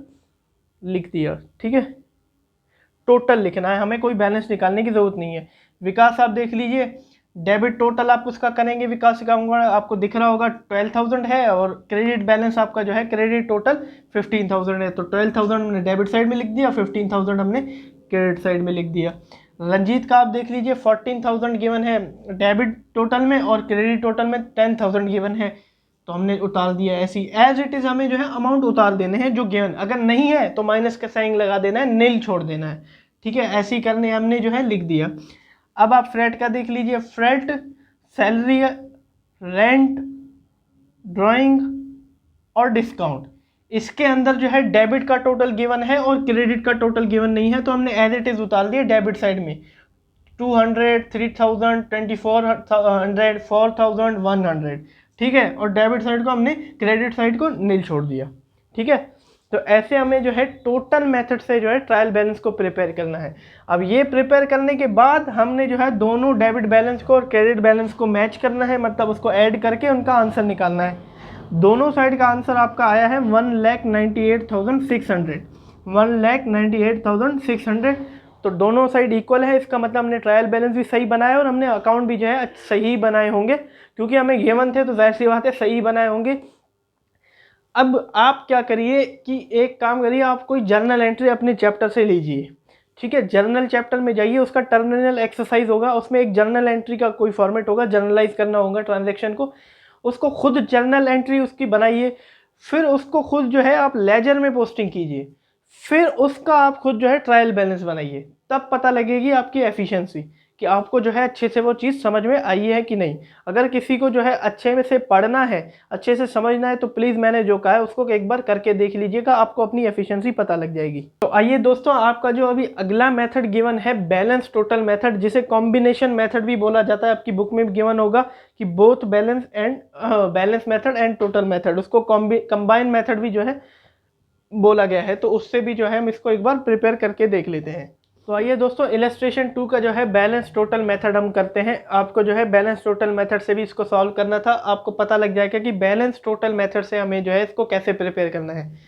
लिख दिया, ठीक है। टोटल लिखना है हमें, कोई बैलेंस निकालने की जरूरत नहीं है। विकास आप देख लीजिए, डेबिट टोटल आप उसका करेंगे, विकास का आपको दिख रहा होगा 12,000 है, और क्रेडिट बैलेंस आपका जो है क्रेडिट टोटल 15,000 है, तो 12,000 हमने डेबिट साइड में लिख दिया, 15,000 हमने क्रेडिट साइड में लिख दिया। रंजीत का आप देख लीजिए 14,000 गिवन है डेबिट टोटल में, और क्रेडिट टोटल में 10,000 गिवन है, तो हमने उतार दिया ऐसी एज इट इज़। हमें जो है अमाउंट उतार देने हैं जो गिवन, अगर नहीं है तो माइनस का साइन लगा देना है, नील छोड़ देना है, ठीक है। ऐसे ही करने हमने जो है लिख दिया। अब आप फ्रेट का देख लीजिए, फ्रेट सैलरी, रेंट, ड्राइंग और डिस्काउंट, इसके अंदर जो है डेबिट का टोटल गिवन है और क्रेडिट का टोटल गिवन नहीं है, तो हमने एज इट इज उतार दिया डेबिट साइड में 200, 3,000, 2,400, 4,100, ठीक है। और डेबिट साइड को हमने क्रेडिट साइड को नील छोड़ दिया, ठीक है। तो ऐसे हमें जो है टोटल मेथड से जो है ट्रायल बैलेंस को प्रिपेयर करना है। अब ये प्रिपेयर करने के बाद हमने जो है दोनों डेबिट बैलेंस को और क्रेडिट बैलेंस को मैच करना है, मतलब उसको ऐड करके उनका आंसर निकालना है। दोनों साइड का आंसर आपका आया है 1,98,600, 1,98,600। तो दोनों साइड इक्वल है, इसका मतलब हमने ट्रायल बैलेंस भी सही बनाया और हमने अकाउंट भी जो है सही बनाए होंगे, क्योंकि हमें गिवन थे तो जाहिर सी बात है सही बनाए होंगे। अब आप क्या करिए कि एक काम करिए, आप कोई जर्नल एंट्री अपने चैप्टर से लीजिए, ठीक है। जर्नल चैप्टर में जाइए, उसका टर्मिनल एक्सरसाइज होगा, उसमें एक जर्नल एंट्री का कोई फॉर्मेट होगा, जर्नलाइज करना होगा ट्रांजैक्शन को, उसको खुद जर्नल एंट्री उसकी बनाइए, फिर उसको खुद जो है आप लेजर में पोस्टिंग कीजिए, फिर उसका आप खुद जो है ट्रायल बैलेंस बनाइए, तब पता लगेगी आपकी एफिशिएंसी कि आपको जो है अच्छे से वो चीज़ समझ में आई है कि नहीं। अगर किसी को जो है अच्छे में से पढ़ना है, अच्छे से समझना है, तो प्लीज़ मैंने जो कहा है उसको एक बार करके देख लीजिएगा, आपको अपनी एफिशिएंसी पता लग जाएगी। तो आइए दोस्तों, आपका जो अभी अगला मेथड गिवन है बैलेंस टोटल मेथड, जिसे कॉम्बिनेशन मेथड भी बोला जाता है। आपकी बुक में गिवन होगा कि both balance method and total method, उसको कंबाइन मेथड भी जो है बोला गया है। तो उससे भी जो है हम इसको एक बार प्रिपेयर करके देख लेते हैं। तो आइए दोस्तों, इलस्ट्रेशन 2 का जो है बैलेंस टोटल मेथड हम करते हैं। आपको जो है बैलेंस टोटल मेथड से भी इसको सॉल्व करना था, आपको पता लग जाएगा कि बैलेंस टोटल मेथड से हमें जो है इसको कैसे प्रिपेयर करना है।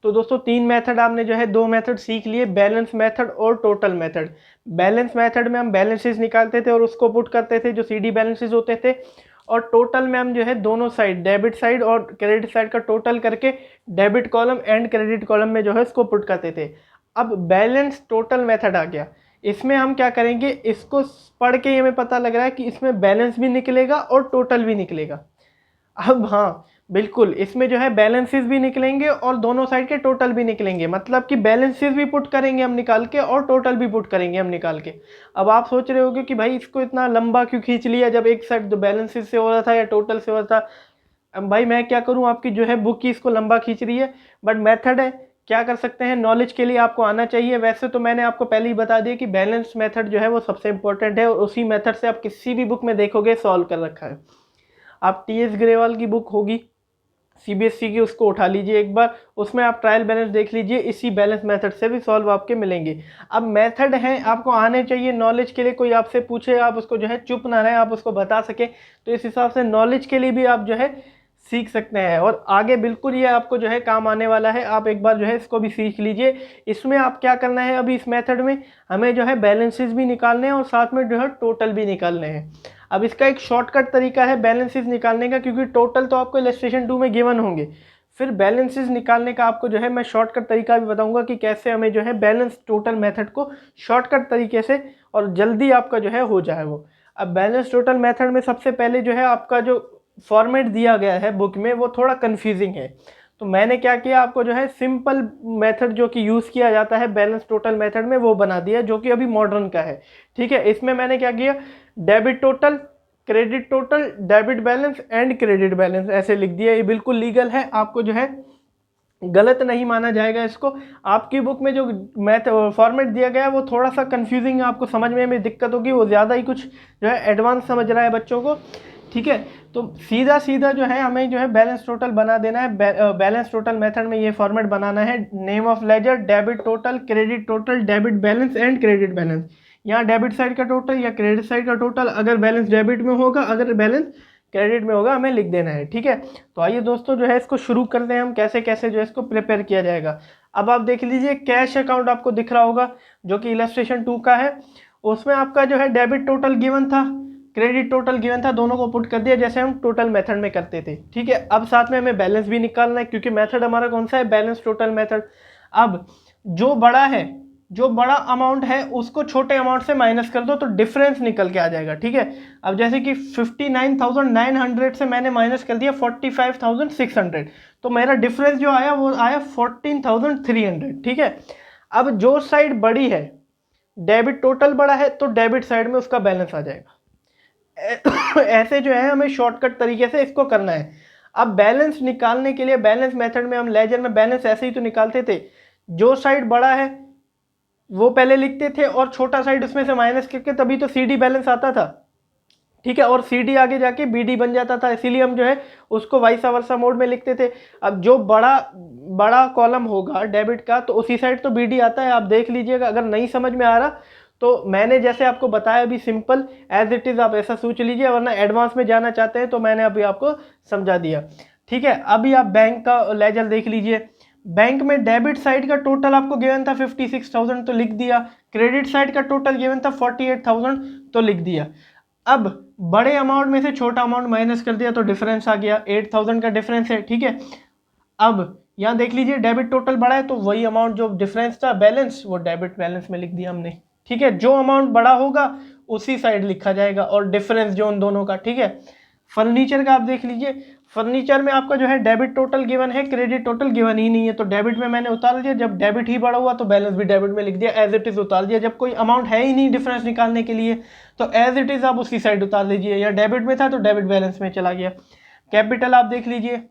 तो दोस्तों 3 मेथड आपने जो है 2 मेथड सीख लिए, बैलेंस मेथड और टोटल मेथड। बैलेंस मेथड में हम बैलेंसेस निकालते थे और उसको पुट करते थे, जो CD बैलेंसेस होते थे, और टोटल में हम जो है दोनों साइड, डेबिट साइड और क्रेडिट साइड का टोटल करके debit column and credit column में जो है इसको पुट करते थे। अब बैलेंस टोटल मेथड आ गया, इसमें हम क्या करेंगे, इसको पढ़ के हमें पता लग रहा है कि इसमें बैलेंस भी निकलेगा और टोटल भी निकलेगा। अब हाँ बिल्कुल, इसमें जो है बैलेंसेस भी निकलेंगे और दोनों साइड के टोटल भी निकलेंगे, मतलब कि बैलेंसेस भी पुट करेंगे हम निकाल के और टोटल भी पुट करेंगे हम निकाल के। अब आप सोच रहे होगे कि भाई इसको इतना लंबा क्यों खींच लिया, जब एक साइड जो बैलेंसेस से हो रहा था या टोटल से हो रहा था। अब भाई मैं क्या करूं, आपकी जो है बुक की इसको लंबा खींच रही है, बट मेथड है, क्या कर सकते हैं, नॉलेज के लिए आपको आना चाहिए। वैसे तो मैंने आपको पहले ही बता दिया कि बैलेंस मेथड जो है वो सबसे इंपॉर्टेंट है, और उसी मेथड से आप किसी भी बुक में देखोगे सॉल्व कर रखा है। आप TS ग्रेवाल की बुक होगी CBSE की, उसको उठा लीजिए एक बार, उसमें आप ट्रायल बैलेंस देख लीजिए, इसी बैलेंस मेथड से भी सॉल्व आपके मिलेंगे। अब मेथड हैं, आपको आने चाहिए नॉलेज के लिए, कोई आपसे पूछे आप उसको जो है चुप ना रहे, आप उसको बता सके, तो इस हिसाब से नॉलेज के लिए भी आप जो है सीख सकते हैं, और आगे बिल्कुल ये आपको जो है काम आने वाला है। आप एक बार जो है इसको भी सीख लीजिए। इसमें आप क्या करना है, अभी इस मेथड में हमें जो है बैलेंसेस भी निकालने हैं और साथ में जो है टोटल भी निकालने हैं। अब इसका एक शॉर्टकट तरीका है बैलेंसेस निकालने का, क्योंकि टोटल तो आपको इलस्ट्रेशन 2 में गिवन होंगे, फिर बैलेंसेस निकालने का आपको जो है मैं शॉर्टकट तरीका भी बताऊंगा कि कैसे हमें जो है बैलेंस टोटल मेथड को शॉर्टकट तरीके से और जल्दी आपका जो है हो जाए वो। अब बैलेंस टोटल मेथड में सबसे पहले जो है आपका जो फॉर्मेट दिया गया है बुक में वो थोड़ा कंफ्यूजिंग है, तो मैंने क्या किया, आपको जो है सिंपल मेथड जो कि यूज़ किया जाता है बैलेंस टोटल मेथड में वो बना दिया, जो कि अभी मॉडर्न का है, ठीक है। इसमें मैंने क्या किया, debit total, credit total, debit balance and credit balance ऐसे लिख दिया। ये बिल्कुल लीगल है, आपको जो है गलत नहीं माना जाएगा इसको। आपकी बुक में जो मैथ फॉर्मेट दिया गया है वो थोड़ा सा कंफ्यूजिंग है, आपको समझने में दिक्कत होगी, वो ज़्यादा ही कुछ जो है एडवांस समझ रहा है बच्चों को, ठीक है। तो सीधा सीधा जो है हमें जो है बैलेंस टोटल बना देना है। बैलेंस टोटल मेथड में ये फॉर्मेट बनाना है, name of ledger, debit total, credit total, debit balance and credit balance. यहाँ डेबिट साइड का टोटल या क्रेडिट साइड का टोटल, अगर बैलेंस डेबिट में होगा, अगर बैलेंस क्रेडिट में होगा, हमें लिख देना है, ठीक है। तो आइए दोस्तों जो है इसको शुरू करते हैं हम, कैसे कैसे जो है इसको प्रिपेयर किया जाएगा। अब आप देख लीजिए, कैश अकाउंट आपको दिख रहा होगा जो कि इलस्ट्रेशन 2 का है, उसमें आपका जो है डेबिट टोटल गिवन था, क्रेडिट टोटल गिवन था, दोनों को पुट कर दिया जैसे हम टोटल मेथड में करते थे, ठीक है। अब साथ में हमें बैलेंस भी निकालना है, क्योंकि मेथड हमारा कौन सा है, बैलेंस टोटल मेथड। अब जो बड़ा है, जो बड़ा अमाउंट है उसको छोटे अमाउंट से माइनस कर दो तो डिफरेंस निकल के आ जाएगा, ठीक है। अब जैसे कि 59,900 से मैंने माइनस कर दिया 45,600, तो मेरा डिफरेंस जो आया वो आया 14,300, ठीक है। अब जो साइड बड़ी है, डेबिट टोटल बड़ा है, तो डेबिट साइड में उसका बैलेंस आ जाएगा। ऐसे जो है हमें शॉर्टकट तरीके से इसको करना है। अब बैलेंस निकालने के लिए बैलेंस मेथड में हम लेजर में बैलेंस ऐसे ही तो निकालते थे, जो साइड बड़ा है वो पहले लिखते थे और छोटा साइड उसमें से माइनस करके तभी तो CD बैलेंस आता था, ठीक है, और CD आगे जाके BD बन जाता था, इसीलिए हम जो है उसको वाइस वर्सा मोड में लिखते थे। अब जो बड़ा कॉलम होगा डेबिट का, तो उसी साइड तो BD आता है, आप देख लीजिएगा। अगर नहीं समझ में आ रहा तो मैंने जैसे आपको बताया अभी सिंपल एज इट इज़ आप ऐसा सोच लीजिए, वरना एडवांस में जाना चाहते हैं तो मैंने अभी आपको समझा दिया, ठीक है। अभी आप बैंक का लेजर देख लीजिए, बैंक में डेबिट साइड का टोटल आपको गिवन था 56,000 तो लिख दिया, क्रेडिट साइड का टोटल गिवन था 48,000 तो लिख दिया। अब बड़े अमाउंट में से छोटा अमाउंट माइनस कर दिया तो डिफरेंस आ गया, 8,000 का डिफरेंस है, ठीक है। अब यहाँ देख लीजिए डेबिट टोटल बड़ा है तो वही अमाउंट जो डिफरेंस था बैलेंस वो डेबिट बैलेंस में लिख दिया हमने, ठीक है। जो अमाउंट बड़ा होगा उसी साइड लिखा जाएगा और डिफरेंस जो उन दोनों का, ठीक है। फर्नीचर का आप देख लीजिए, फर्नीचर में आपका जो है डेबिट टोटल गिवन है, क्रेडिट टोटल गिवन ही नहीं है, तो डेबिट में मैंने उतार दिया। जब डेबिट ही बड़ा हुआ तो बैलेंस भी डेबिट में लिख दिया, एज इट इज उतार दिया। जब कोई अमाउंट है ही नहीं डिफरेंस निकालने के लिए तो एज इट इज आप उसी साइड उतार लीजिए, या डेबिट में था तो डेबिट बैलेंस में चला गया। कैपिटल आप देख लीजिए,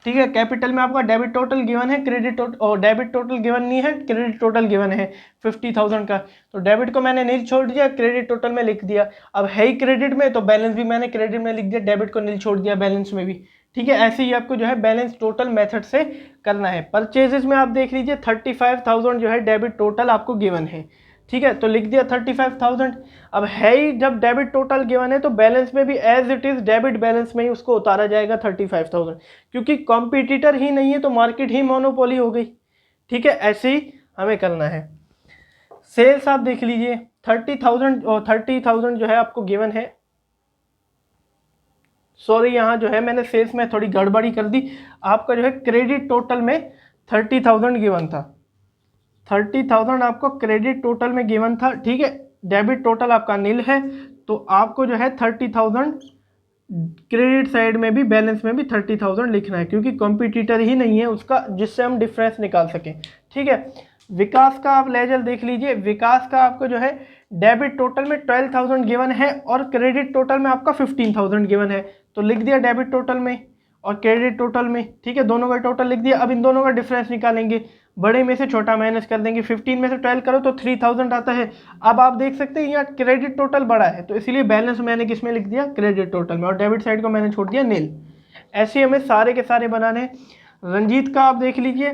ठीक है। कैपिटल में आपका डेबिट टोटल गिवन है, क्रेडिट टोटल और डेबिट टोटल गिवन नहीं है, क्रेडिट टोटल गिवन है 50,000 का, तो डेबिट को मैंने नील छोड़ दिया, क्रेडिट टोटल में लिख दिया। अब है ही क्रेडिट में तो बैलेंस भी मैंने क्रेडिट में लिख दिया, डेबिट को नील छोड़ दिया बैलेंस में भी, ठीक है। ऐसे ही आपको जो है बैलेंस टोटल मेथड से करना है। परचेजेस में आप देख लीजिए 35,000 जो है डेबिट टोटल आपको गिवन है, ठीक है, तो लिख दिया 35,000। अब है ही जब डेबिट टोटल गिवन है तो बैलेंस में भी as it is debit balance में ही उसको उतारा जाएगा 35,000, क्योंकि कॉम्पिटिटर ही नहीं है तो मार्केट ही मोनोपोली हो गई, ठीक है। ऐसे ही हमें करना है। सेल्स आप देख लीजिए 30,000 और 30,000 जो है आपको गिवन है, सॉरी यहाँ जो है मैंने सेल्स में थोड़ी गड़बड़ी कर दी। आपका जो है क्रेडिट टोटल में 30,000 गिवन था, 30,000 आपको क्रेडिट टोटल में गिवन था, ठीक है। डेबिट टोटल आपका नील है तो आपको जो है 30,000 क्रेडिट साइड में भी बैलेंस में भी 30,000 लिखना है, क्योंकि कॉम्पिटिटर ही नहीं है उसका जिससे हम डिफरेंस निकाल सकें, ठीक है। विकास का आप लेजर देख लीजिए, विकास का आपको जो है डेबिट टोटल में 12,000 गिवन है और क्रेडिट टोटल में आपका 15,000 गिवन है, तो लिख दिया डेबिट टोटल में और क्रेडिट टोटल में, ठीक है, दोनों का टोटल लिख दिया। अब इन दोनों का डिफरेंस निकालेंगे, बड़े में से छोटा माइनस कर देंगे, 15 में से 12 करो तो 3,000 आता है। अब आप देख सकते हैं यहाँ क्रेडिट टोटल बड़ा है तो इसीलिए बैलेंस मैंने किस में लिख दिया, क्रेडिट टोटल में, और डेबिट साइड को मैंने छोड़ दिया नील। ऐसे हमें सारे के सारे बनाने हैं। रंजीत का आप देख लीजिए,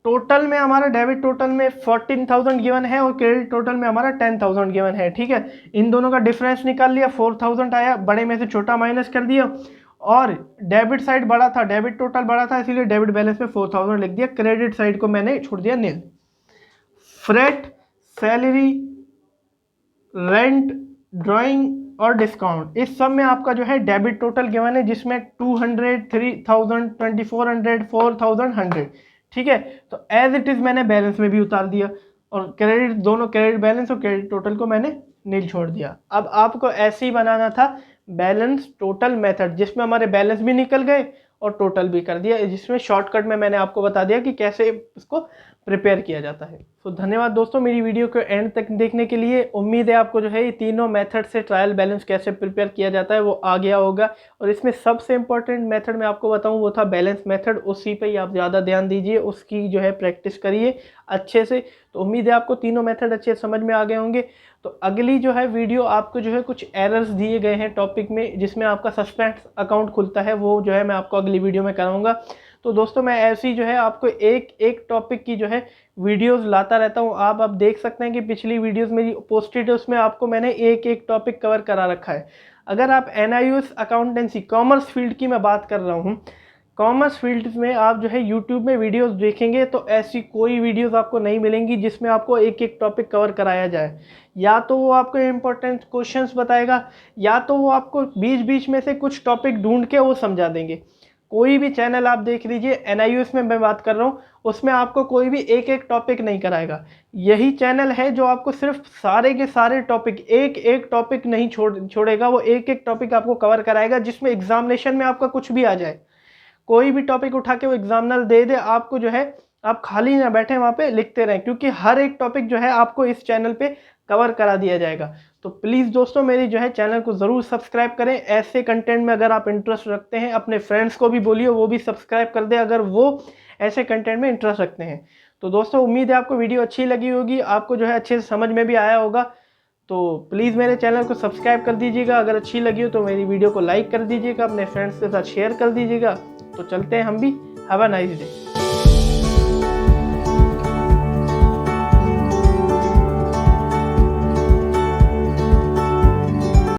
टोटल में हमारा डेबिट टोटल में 14,000 गिवन है और क्रेडिट टोटल में हमारा 10,000 गिवन है, ठीक है। इन दोनों का डिफरेंस निकाल लिया, 4,000 आया, बड़े में से छोटा माइनस कर दिया, और डेबिट साइड बड़ा था, डेबिट टोटल बड़ा था, इसीलिए डेबिट बैलेंस में 4,000 लिख दिया, क्रेडिट साइड को मैंने छोड़ दिया नील। फ्रेट, सैलरी, रेंट, ड्राइंग और डिस्काउंट, इस सब में आपका जो है डेबिट टोटल गिवन है, जिसमें 200, 3,000, 2,400, 4,100, ठीक है। तो एज इट इज मैंने बैलेंस में भी उतार दिया, और क्रेडिट दोनों क्रेडिट बैलेंस और क्रेडिट टोटल को मैंने नील छोड़ दिया। अब आपको ऐसे ही बनाना था बैलेंस टोटल मेथड, जिसमें हमारे बैलेंस भी निकल गए और टोटल भी कर दिया, जिसमें शॉर्टकट में मैंने आपको बता दिया कि कैसे इसको प्रिपेयर किया जाता है। तो धन्यवाद दोस्तों मेरी वीडियो को एंड तक देखने के लिए। उम्मीद है आपको जो है ये तीनों मेथड से ट्रायल बैलेंस कैसे प्रिपेयर किया जाता है वो आ गया होगा, और इसमें सबसे इंपॉर्टेंट मेथड मैं आपको बताऊं वो था बैलेंस मेथड, उसी पे ही आप ज़्यादा ध्यान दीजिए, उसकी जो है प्रैक्टिस करिए अच्छे से। तो उम्मीद है आपको तीनों मेथड अच्छे समझ में आ गए होंगे। तो अगली जो है वीडियो आपको जो है कुछ एरर्स दिए गए हैं टॉपिक में, जिसमें आपका सस्पेंस अकाउंट खुलता है, वो जो है मैं आपको अगली वीडियो में कराऊंगा। तो दोस्तों मैं ऐसी जो है आपको एक एक टॉपिक की जो है वीडियोस लाता रहता हूँ। आप अब देख सकते हैं कि पिछली वीडियोस मेरी पोस्टेड है, उसमें आपको मैंने एक एक टॉपिक कवर करा रखा है। अगर आप NIOS अकाउंटेंसी कॉमर्स फील्ड की मैं बात कर रहा हूँ, कॉमर्स फील्ड में आप जो है यूट्यूब में वीडियोस देखेंगे तो ऐसी कोई वीडियोस आपको नहीं मिलेंगी जिसमें आपको एक एक टॉपिक कवर कराया जाए। या तो वो आपको इम्पोर्टेंट क्वेश्चंस बताएगा, या तो वो आपको बीच बीच में से कुछ टॉपिक ढूंढ के वो समझा देंगे। कोई भी चैनल आप देख लीजिए, NIOS में मैं बात कर रहा हूँ, उसमें आपको कोई भी एक एक टॉपिक नहीं कराएगा। यही चैनल है जो आपको सिर्फ सारे के सारे टॉपिक, एक एक टॉपिक नहीं छोड़ेगा, वो एक एक टॉपिक आपको कवर कराएगा, जिसमें एग्जामिनेशन में आपका कुछ भी आ जाए, कोई भी टॉपिक उठा के वो एग्जामिनर दे दे आपको, जो है आप खाली ना बैठे वहाँ पे लिखते रहें, क्योंकि हर एक टॉपिक जो है आपको इस चैनल पे कवर करा दिया जाएगा। तो प्लीज़ दोस्तों मेरी जो है चैनल को ज़रूर सब्सक्राइब करें। ऐसे कंटेंट में अगर आप इंटरेस्ट रखते हैं, अपने फ्रेंड्स को भी बोलिए वो भी सब्सक्राइब कर दे अगर वो ऐसे कंटेंट में इंटरेस्ट रखते हैं। तो दोस्तों उम्मीद है आपको वीडियो अच्छी लगी होगी, आपको जो है अच्छे से समझ में भी आया होगा। तो प्लीज़ मेरे चैनल को सब्सक्राइब कर दीजिएगा, अगर अच्छी लगी हो तो मेरी वीडियो को लाइक कर दीजिएगा, अपने फ्रेंड्स के साथ शेयर कर दीजिएगा। तो चलते हैं हम भी, हैव अ नाइस डे।